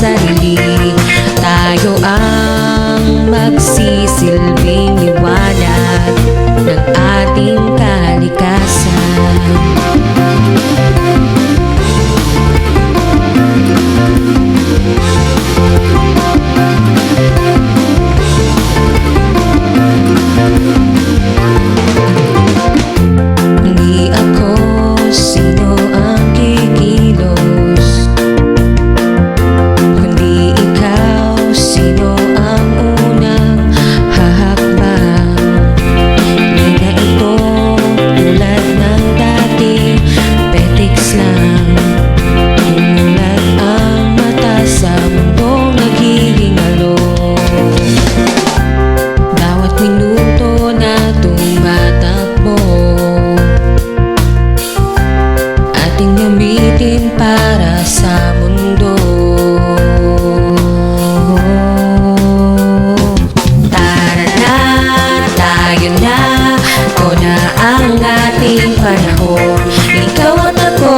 makasarili. Tayo ang magsisilbing liwanag ng ating kalikasan. Hindi ako sino ang kikilos, kundi ikaw sino ang unang hahakbang. Hindi na ito tulad ng dati, petiks lang. Umulat ang mata sa mundong naghihingalo. Bawat minuto na tumatakbo ating gamitin para sa mundo. Tara na, tayo na, ito na ang ating panahon. Ikaw at ako,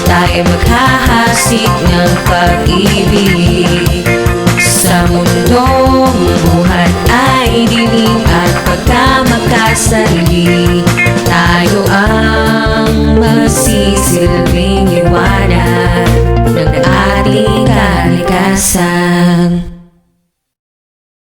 tayo maghahasik ng pag-ibig. Sa mundong buhat ay dilim at pagkamakasarili.